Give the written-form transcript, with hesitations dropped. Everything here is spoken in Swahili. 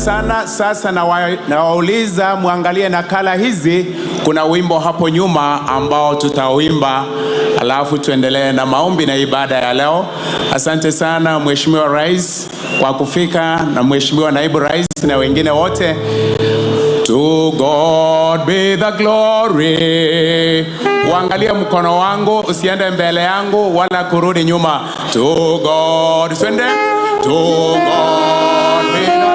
sana. Sasa nawauliza muangalie nakala hizi, kuna wimbo hapo nyuma ambao tutawimba, alafu tuendelee na maombi na ibada ya leo. Asante sana Mheshimiwa Rais kwa kufika, na Mheshimiwa Naibu Rais na wengine wote. To God be the glory. Uangalie mkono wangu, usiende mbele yangu wala kurudi nyuma. To God, twende. To God be the glory.